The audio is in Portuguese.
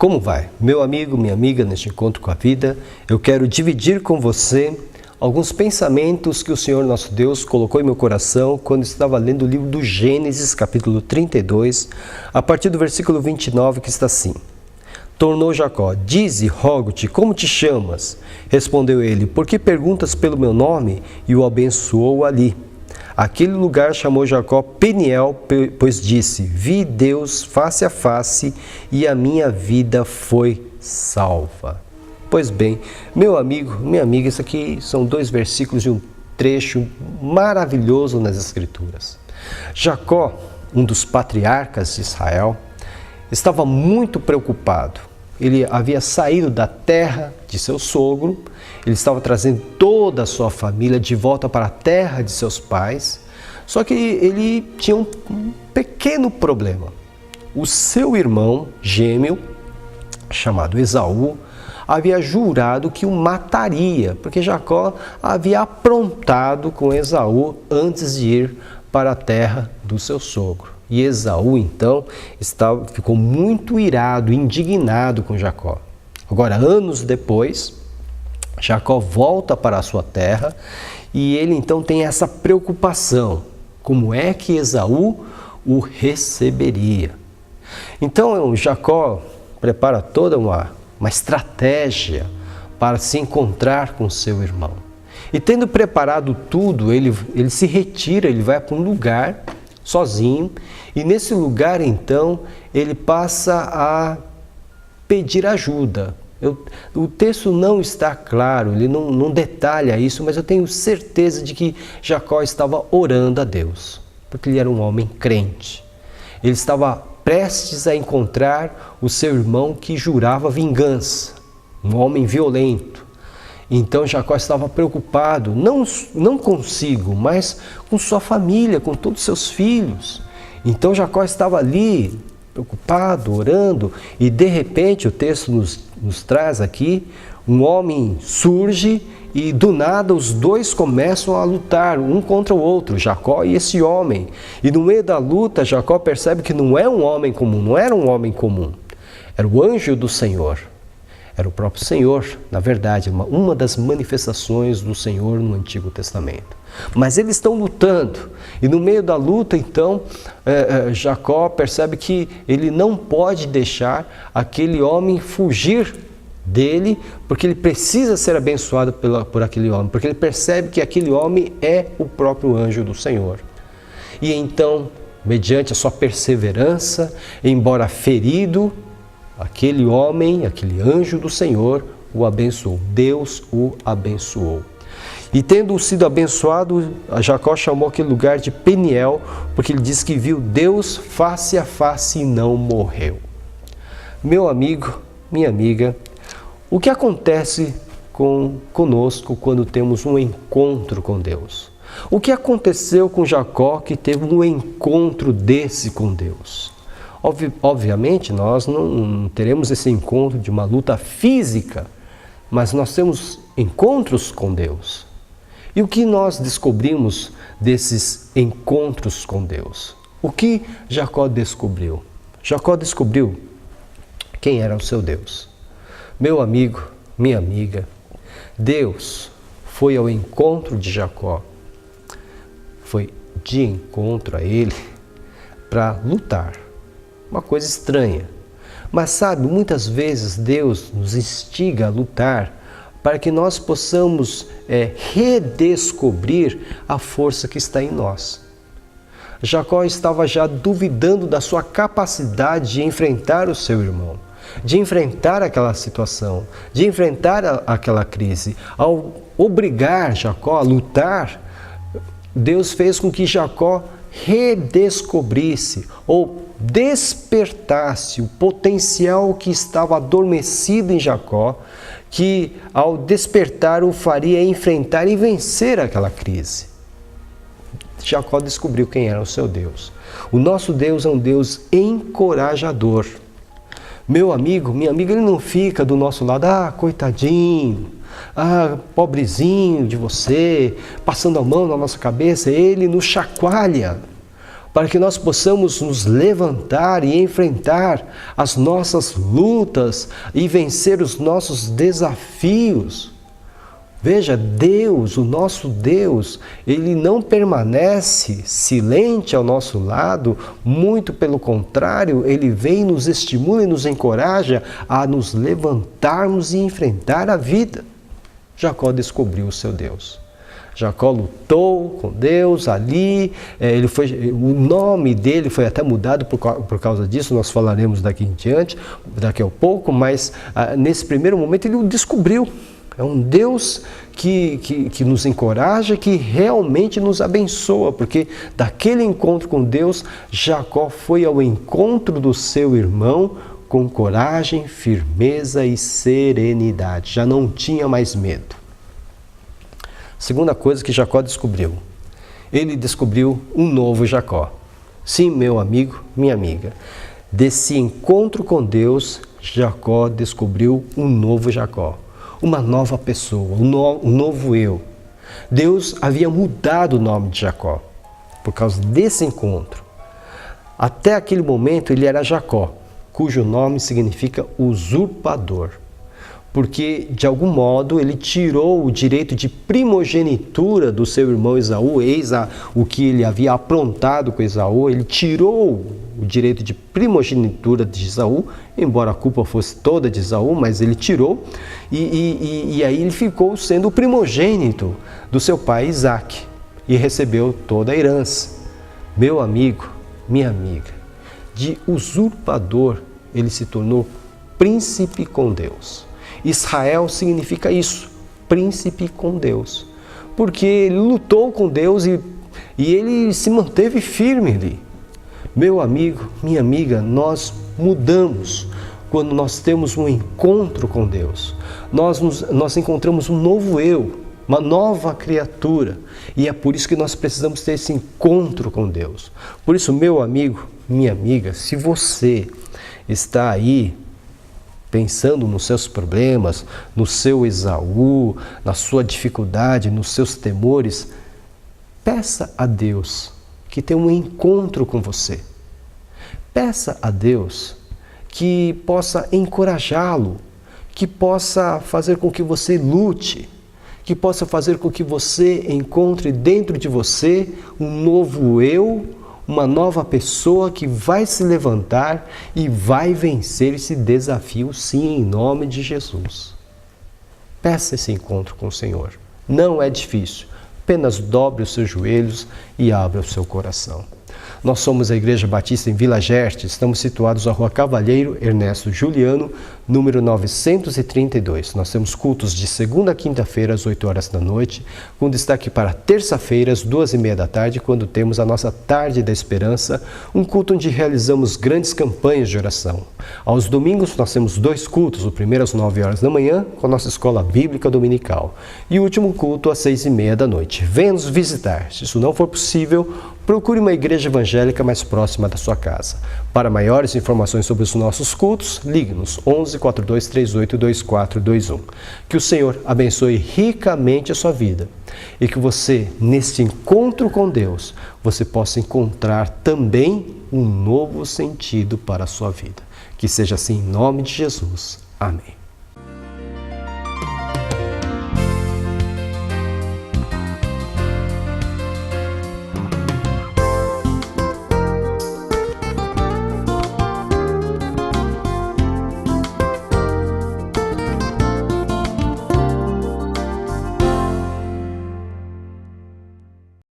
Como vai? Meu amigo, minha amiga, neste encontro com a vida, eu quero dividir com você alguns pensamentos que o Senhor nosso Deus colocou em meu coração quando estava lendo o livro do Gênesis, capítulo 32, a partir do versículo 29, que está assim: Tornou Jacó: Dize, rogo-te, como te chamas? Respondeu ele: Por que perguntas pelo meu nome? E o abençoou ali. Aquele lugar chamou Jacó Peniel, pois disse: Vi Deus face a face e a minha vida foi salva. Pois bem, meu amigo, minha amiga, isso aqui são dois versículos de um trecho maravilhoso nas Escrituras. Jacó, um dos patriarcas de Israel, estava muito preocupado. Ele havia saído da terra de seu sogro, ele estava trazendo toda a sua família de volta para a terra de seus pais, só que ele tinha um pequeno problema. O seu irmão gêmeo, chamado Esaú, havia jurado que o mataria, porque Jacó havia aprontado com Esaú antes de ir para a terra do seu sogro. E Esaú, então, ficou muito irado, indignado com Jacó. Agora, anos depois, Jacó volta para a sua terra e ele, então, tem essa preocupação. Como é que Esaú o receberia? Então, Jacó prepara toda uma estratégia para se encontrar com seu irmão. E tendo preparado tudo, ele se retira, ele vai para um lugar sozinho, e nesse lugar, então, ele passa a pedir ajuda. O texto não está claro, ele não detalha isso, mas eu tenho certeza de que Jacó estava orando a Deus, porque ele era um homem crente. Ele estava prestes a encontrar o seu irmão que jurava vingança, um homem violento. Então Jacó estava preocupado, não consigo, mas com sua família, com todos os seus filhos. Então Jacó estava ali, preocupado, orando, e de repente o texto nos traz aqui, um homem surge e do nada os dois começam a lutar, um contra o outro, Jacó e esse homem. E no meio da luta, Jacó percebe que não é um homem comum, não era um homem comum, era o anjo do Senhor. Era o próprio Senhor, na verdade, uma das manifestações do Senhor no Antigo Testamento. Mas eles estão lutando, e no meio da luta, então, Jacó percebe que ele não pode deixar aquele homem fugir dele, porque ele precisa ser abençoado por aquele homem, porque ele percebe que aquele homem é o próprio anjo do Senhor. E então, mediante a sua perseverança, embora ferido, aquele homem, aquele anjo do Senhor o abençoou. Deus o abençoou. E tendo sido abençoado, Jacó chamou aquele lugar de Peniel, porque ele diz que viu Deus face a face e não morreu. Meu amigo, minha amiga, o que acontece conosco quando temos um encontro com Deus? O que aconteceu com Jacó que teve um encontro desse com Deus? Obviamente, nós não teremos esse encontro de uma luta física, mas nós temos encontros com Deus. E o que nós descobrimos desses encontros com Deus? O que Jacó descobriu? Jacó descobriu quem era o seu Deus. Meu amigo, minha amiga, Deus foi ao encontro de Jacó, foi de encontro a ele para lutar. Uma coisa estranha. Mas sabe, muitas vezes Deus nos instiga a lutar para que nós possamos redescobrir a força que está em nós. Jacó estava já duvidando da sua capacidade de enfrentar o seu irmão, de enfrentar aquela situação, de enfrentar aquela crise. Ao obrigar Jacó a lutar, Deus fez com que Jacó redescobrisse ou despertasse o potencial que estava adormecido em Jacó, que ao despertar o faria enfrentar e vencer aquela crise. Jacó descobriu quem era o seu Deus. O nosso Deus é um Deus encorajador. Meu amigo, minha amiga, ele não fica do nosso lado, coitadinho, pobrezinho de você, passando a mão na nossa cabeça. Ele nos chacoalha para que nós possamos nos levantar e enfrentar as nossas lutas e vencer os nossos desafios. Veja, Deus, o nosso Deus, Ele não permanece silente ao nosso lado, muito pelo contrário, Ele vem, nos estimula e nos encoraja a nos levantarmos e enfrentar a vida. Jacó descobriu o seu Deus. Jacó lutou com Deus ali, o nome dele foi até mudado por causa disso, nós falaremos daqui a pouco, mas nesse primeiro momento ele o descobriu. É um Deus que nos encoraja, que realmente nos abençoa, porque daquele encontro com Deus, Jacó foi ao encontro do seu irmão com coragem, firmeza e serenidade. Já não tinha mais medo. Segunda coisa que Jacó descobriu. Ele descobriu um novo Jacó. Sim, meu amigo, minha amiga. Desse encontro com Deus, Jacó descobriu um novo Jacó. Uma nova pessoa, um novo eu. Deus havia mudado o nome de Jacó por causa desse encontro. Até aquele momento ele era Jacó, cujo nome significa usurpador, porque de algum modo ele tirou o direito de primogenitura do seu irmão Esaú, o que ele havia aprontado com Esaú, ele tirou o direito de primogenitura de Esaú, embora a culpa fosse toda de Esaú, mas ele tirou, e aí ele ficou sendo o primogênito do seu pai Isaque, e recebeu toda a herança. Meu amigo, minha amiga, de usurpador ele se tornou príncipe com Deus. Israel significa isso, príncipe com Deus, porque ele lutou com Deus e ele se manteve firme ali. Meu amigo, minha amiga, nós mudamos quando nós temos um encontro com Deus. Nós encontramos um novo eu, uma nova criatura, e é por isso que nós precisamos ter esse encontro com Deus. Por isso, meu amigo, minha amiga, se você está aí pensando nos seus problemas, no seu Esaú, na sua dificuldade, nos seus temores, peça a Deus que tenha um encontro com você. Peça a Deus que possa encorajá-lo, que possa fazer com que você lute, que possa fazer com que você encontre dentro de você um novo eu, uma nova pessoa que vai se levantar e vai vencer esse desafio, sim, em nome de Jesus. Peça esse encontro com o Senhor. Não é difícil. Apenas dobre os seus joelhos e abra o seu coração. Nós somos a Igreja Batista em Vila Gerte, estamos situados na Rua Cavalheiro Ernesto Juliano, número 932. Nós temos cultos de segunda a quinta-feira às 8 horas da noite, com destaque para terça-feira às 2h30 da tarde, quando temos a nossa Tarde da Esperança, um culto onde realizamos grandes campanhas de oração. Aos domingos nós temos 2 cultos, o primeiro às 9 horas da manhã, com a nossa Escola Bíblica Dominical, e o último culto às 6h30 da noite. Venha nos visitar. Se isso não for possível, procure uma igreja evangélica mais próxima da sua casa. Para maiores informações sobre os nossos cultos, ligue-nos 11 42 38 2421. Que o Senhor abençoe ricamente a sua vida e que você, neste encontro com Deus, você possa encontrar também um novo sentido para a sua vida. Que seja assim em nome de Jesus. Amém.